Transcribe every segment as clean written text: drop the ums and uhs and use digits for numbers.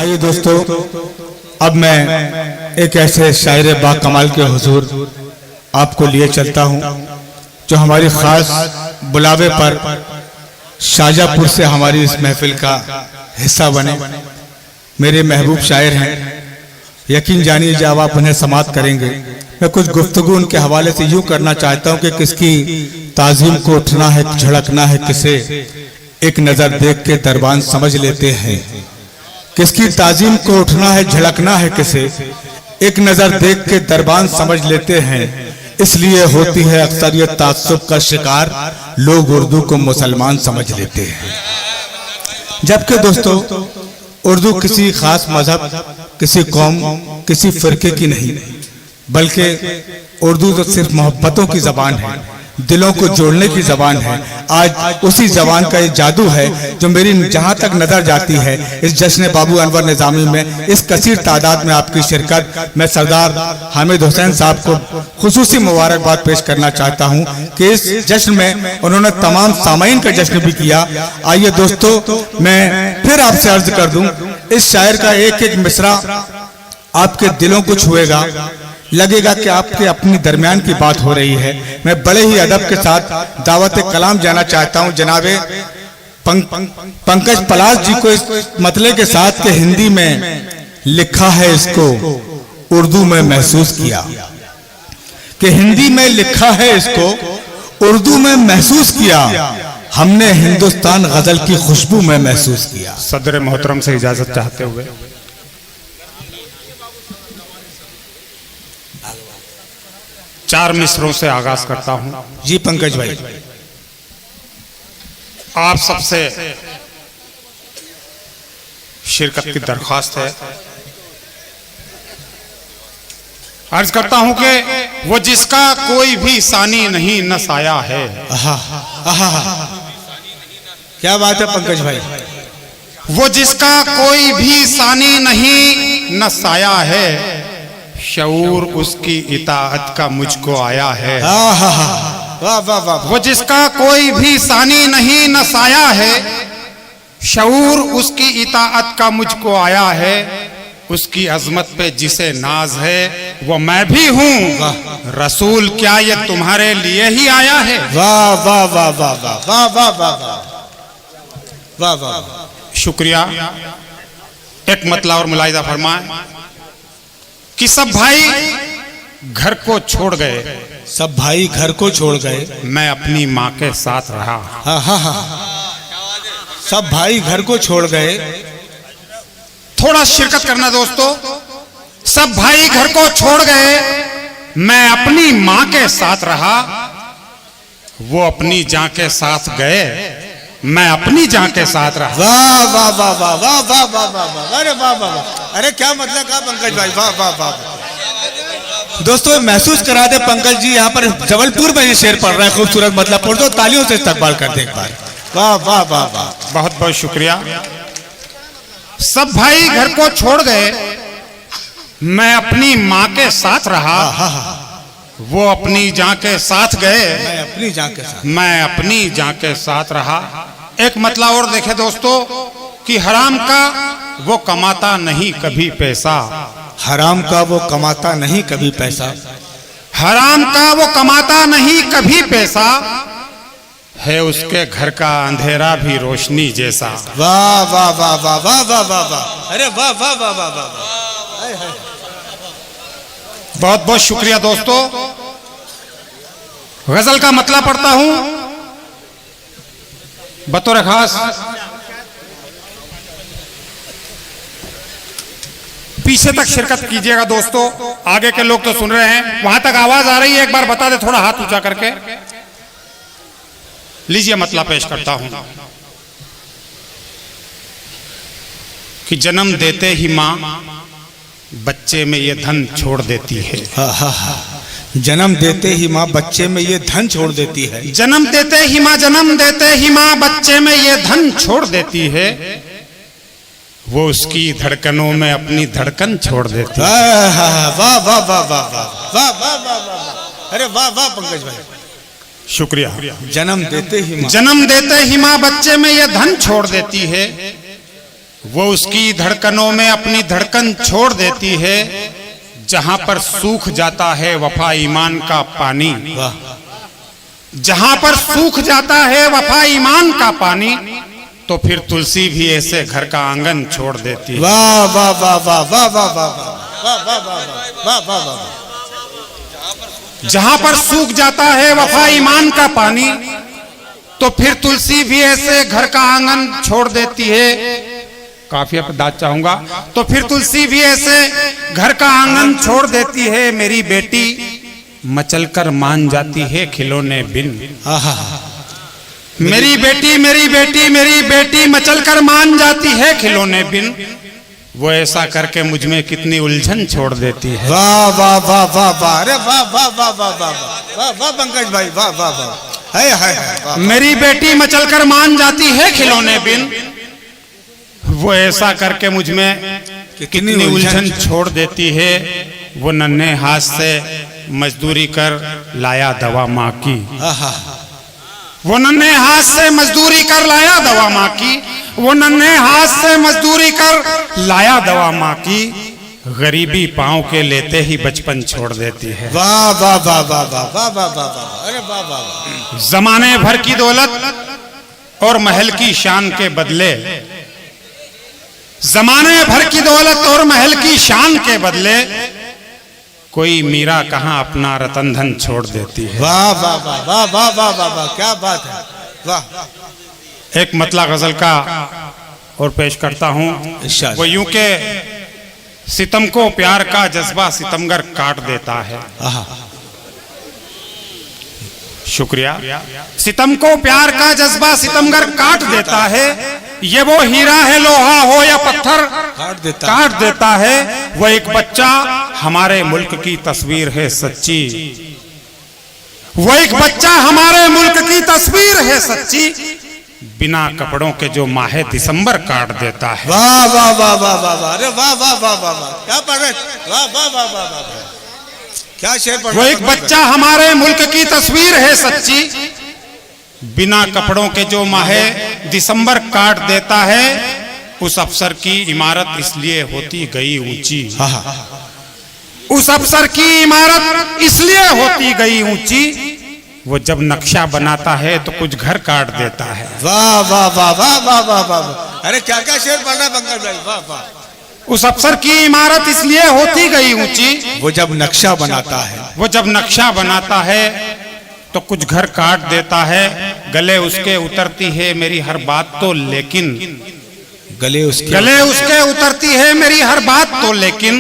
आइए दोस्तों, अब मैं एक ऐसे शायर बाकमाल के हुजूर आपको लिए चलता हूं जो हमारी खास बुलावे पर शाहजहांपुर से हमारी इस महफिल का हिस्सा बने। मेरे महबूब शायर हैं, यकीन जानिए जब आप उन्हें समाअत करेंगे। मैं कुछ गुफ्तगू उनके हवाले से यूं करना चाहता हूं कि किसकी ताजीम को उठना है, झड़कना है, किसे एक नजर देख के दरबान समझ लेते हैं। किसकी ताजीम को उठना है, झड़कना है, किसे एक नजर देख के दरबान समझ लेते हैं। इसलिए होती है अक्सरियत ताज्जुब का शिकार, लोग उर्दू को मुसलमान समझ लेते हैं। जबकि दोस्तों उर्दू किसी खास मजहब, किसी कौम, किसी फिरके की नहीं, बल्कि उर्दू तो सिर्फ मोहब्बतों की जबान है, दिलों को जोड़ने की जबान है। आज उसी जबान का ये जादू है जो मेरी जहां तक नजर जाती है इस जश्न बाबू अनवर निजामी में इस कसीर तादाद में आपकी शिरकत, मैं सरदार हामिद हुसैन साहब को खुसूसी मुबारकबाद पेश करना चाहता हूं कि इस जश्न में उन्होंने तमाम सामाईन का जश्न भी किया। आइए दोस्तों, मैं फिर आपसे अर्ज कर दूं, इस शायर का एक एक मिसरा आपके दिलों को छुएगा, लगेगा कि आपके अपनी दरमियान की बात हो रही है। मैं बड़े ही अदब के साथ दावत कलाम जाना चाहता हूं जनाबे पंकज पलाश जी को इस मतले के साथ कि हिंदी में लिखा है इसको उर्दू में महसूस किया, कि हिंदी में लिखा है इसको उर्दू में महसूस किया, हमने हिंदुस्तान गजल की खुशबू में महसूस किया। सदर मोहतरम से इजाजत चाहते हुए चार मिसरों से आगाज करता हूं। जी पंकज भाई, आप सबसे शिरकत की दरख्वास्त है। अर्ज करता हूं कि वो जिसका कोई भी सानी नहीं न साया है। क्या बात है पंकज भाई, वो जिसका कोई भी सानी नहीं न साया है, शऊर उसकी इताअत का मुझको आया है। वाह वाह वाह। वो जिसका कोई भी सानी नहीं न साया है, शऊर उसकी इताअत का मुझको आया है। उसकी अजमत पे जिसे नाज है वो मैं भी हूँ, रसूल क्या ये तुम्हारे लिए ही आया है। वाह वाह वाह वाह वाह वाह वाह वाह वाह। शुक्रिया। एक मतला और मुलाहिजा फरमाए कि सब भाई घर को छोड़ गए, सब भाई घर को छोड़ गए, मैं अपनी माँ के साथ रहा। हाँ हाँ हाँ, सब भाई घर को छोड़ गए। थोड़ा शिरकत करना दोस्तों। सब भाई घर को छोड़ गए, मैं अपनी माँ के साथ रहा। वो अपनी जान के साथ गए, मैं अपनी जान के साथ रहा। वाह वाह वाह वाह वाह वाह वाह वाह वाह, अरे वाह वाह वाह, अरे क्या मतलब कहा पंकज भाई, वाह वाह वाह। दोस्तों महसूस करा दे पंकज जी, यहाँ पर जबलपुर में ये शेर पढ़ रहा है, खूबसूरत मतलब पढ़ दो, तालियों से इस्तकबाल कर दे एक बार। वाह वाह वाह वाह, बहुत बहुत शुक्रिया। सब भाई घर को छोड़ गए, मैं अपनी माँ के साथ रहा। वो अपनी जान के साथ गए, मैं अपनी जान के साथ, मैं अपनी जान के साथ रहा। एक मतलब और देखे दोस्तों कि हराम का वो कमाता नहीं कभी पैसा, हराम का वो कमाता नहीं कभी पैसा, हराम का वो कमाता नहीं कभी पैसा, है उसके घर का अंधेरा भी रोशनी जैसा। वाह वाह वाह वाह वाह वाह वाह वाह, अरे वाह वाह वाह वाह वाह। बहुत बहुत शुक्रिया दोस्तों। गजल का मतला पढ़ता हूं बतौर खास। पीछे तक शिरकत कीजिएगा दोस्तों, आगे के लोग तो सुन रहे हैं, वहां तक आवाज आ रही है, एक बार बता दे थोड़ा हाथ ऊंचा करके। लीजिए मतला पेश करता हूं कि जन्म देते ही मां बच्चे में ये धन छोड़ देती है। जन्म देते ही माँ बच्चे में ये धन छोड़ देती है। जन्म देते ही माँ, जन्म देते ही माँ बच्चे में ये धन छोड़ देती है। वो उसकी धड़कनों में अपनी धड़कन छोड़ देती है। वाह वाह वाह वाह वाह वाह वाह वाह, अरे वाह वाह पंकज भाई, शुक्रिया। जन्म देते ही माँ, जन्म देते ही माँ बच्चे में ये धन छोड़ देती है। वो उसकी धड़कनों में अपनी धड़कन छोड़ देती है जहां पर सूख जाता है वफा ईमान का पानी। जहां पर सूख जाता है वफा ईमान का पानी, तो फिर तुलसी भी ऐसे घर का आंगन छोड़ देती है। वाह वाह वाह वाह वाह वाह वाह वाह वाह वाह वाह वाह। जहां पर सूख जाता है वफा ईमान का पानी, तो फिर तुलसी भी ऐसे घर का आंगन छोड़ देती है। काफी अपदात चाहूंगा। तो फिर तुलसी भी ऐसे घर का आंगन छोड़ देती है। मेरी बेटी मचलकर मान जाती है खिलौने बिन। मेरी बेटी मेरी बेटी मेरी बेटी मचलकर मान जाती है खिलौने बिन। वो ऐसा करके मुझ में कितनी उलझन छोड़ देती है। वाह वाह वाह वाह वाह, अरे वाह वाह वाह वाह वाह वाह वाह पंकज भाई, वाह वाह वाह, है। मेरी बेटी मचलकर मान जाती है खिलौने बिन। वो ऐसा करके मुझ में कितनी उलझन छोड़ देती है। वो नन्हे हाथ से मजदूरी कर लाया दवा माँ की। वो नन्हे हाथ से मजदूरी कर लाया दवा माँ की। वो नन्हे हाथ से मजदूरी कर लाया दवा माँ की। गरीबी पाँव के लेते ही बचपन छोड़ देती है। वाह वाह वाह वाह वाह वाह वाह वाह, अरे वाह वाह। जमाने भर की दौलत और महल की शान के बदले, जमाने भर की दौलत और महल की शान के बदले कोई मीरा कहाँ अपना रतन धन छोड़ देती है। वाह वाह वाह वाह वाह वाह वाह वाह, क्या बात है, वाह। एक मतला गजल का और पेश करता हूँ। वो यूं के सितम को प्यार का जज्बा सितमगर काट देता है। शुक्रिया। सितम को प्यार का जज्बा सितमगर काट देता है। ये वो हीरा है लोहा हो या पत्थर काट देता है। वो एक बच्चा हमारे मुल्क की तस्वीर है सच्ची। वो एक बच्चा हमारे मुल्क की तस्वीर है सच्ची। बिना कपड़ों के जो माह दिसंबर काट देता है। वाह वाह वाह वाह वाह वाह, अरे वाह वाह वाह वाह वाह, क्या पढ़ रहे, वाह वाह वाह वाह वाह, क्या शेर पढ़। वो एक बच्चा हमारे मुल्क की तस्वीर है सच्ची। बिना कपड़ों के जो माह दिसंबर काट देता है। उस अफसर की इमारत इसलिए होती गई ऊंची। उस अफसर की इमारत इसलिए होती गई ऊंची। वो जब नक्शा बनाता है तो कुछ घर काट देता है। वाह वाह वाह वाह वाह वाह वाह, अरे क्या क्या शेर पढ़ रहा पंकज भाई, वाह वाह। उस अफसर की इमारत इसलिए होती गई ऊंची। वो जब नक्शा बनाता है, वो जब नक्शा बनाता है तो कुछ घर काट देता है। गले उसके उतरती है मेरी हर बात तो लेकिन, गले उसके उतरती है मेरी हर बात तो लेकिन,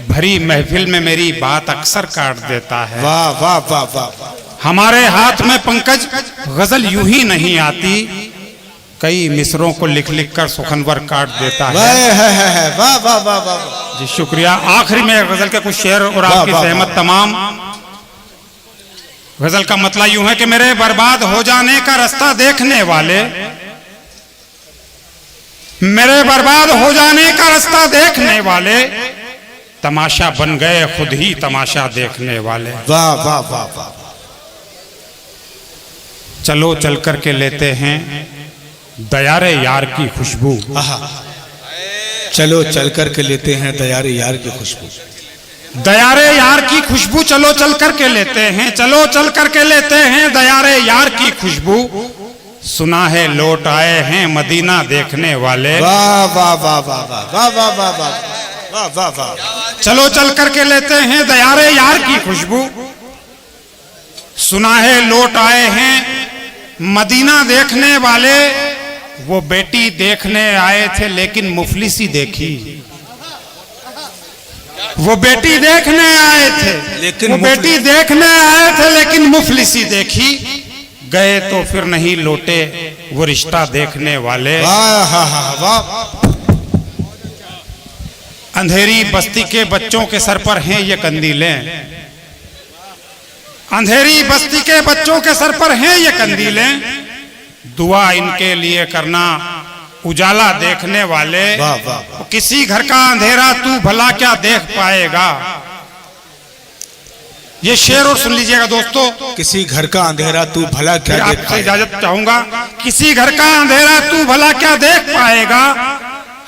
भरी महफिल में मेरी बात अक्सर काट देता है। वाह वाह वाह वाह। हमारे हाथ में पंकज गजल यूं ही नहीं आती। कई मिसरों को लिख लिख कर सुखनवर काट देता है। वाह वाह वाह वाह जी शुक्रिया। आखिरी में गजल के कुछ शेर और आपकी सहमत तमाम। गजल का मतलब यूं है कि मेरे बर्बाद हो जाने का रास्ता देखने वाले, मेरे बर्बाद हो जाने का रास्ता देखने वाले तमाशा बन गए खुद ही तमाशा देखने वाले। वाह वाह वाह वाह। चलो चल कर के लेते हैं दयारे यार की खुशबू। चलो चल कर के लेते हैं दयारे यार की खुशबू। दयारे यार की खुशबू चलो चल कर के लेते हैं। चलो चल कर के लेते हैं दयारे यार की खुशबू। सुना है लौट आए हैं मदीना देखने वाले। वाह वाह वाह वाह वाह वाह वाह वाह वाह वाह वाह। चलो चल कर के लेते हैं दयारे यार की खुशबू। सुना है लौट आए हैं मदीना देखने वाले। वो बेटी देखने आए थे लेकिन मुफलिसी देखी। वो बेटी देखने आए थे लेकिन वो बेटी देखने आए थे लेकिन मुफलिसी देखी। गए तो फिर नहीं लौटे वो रिश्ता देखने वाले। वाह वाह। अंधेरी बस्ती के बच्चों के सर पर हैं ये कंदीलें। अंधेरी बस्ती के बच्चों के सर पर हैं ये कंदीलें। दुआ इनके लिए करना उजाला देखने वाले। वाह वाह। किसी घर का अंधेरा तू भला क्या देख पाएगा। ये शेर और सुन लीजिएगा दोस्तों। किसी घर का अंधेरा तू भला क्या देख आपसे इजाजत चाहूंगा। किसी घर का अंधेरा तू भला क्या देख पाएगा।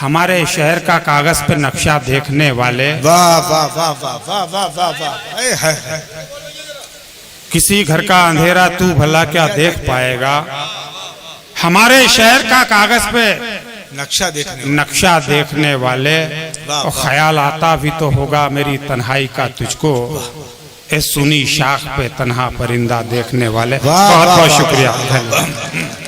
हमारे शहर का कागज पे नक्शा देखने वाले, वाह वाह वाह वाह वाह वाह वाह वाह, ऐ है। किसी घर का अंधेरा तू भला क्या देख पाएगा। हमारे शहर का कागज पे नक्शा देखने वाले, और ख्याल आता भी तो होगा मेरी तन्हाई का तुझको, इस सुनी शाख पे तन्हा परिंदा देखने वाले। बहुत बहुत शुक्रिया, धन्यवाद।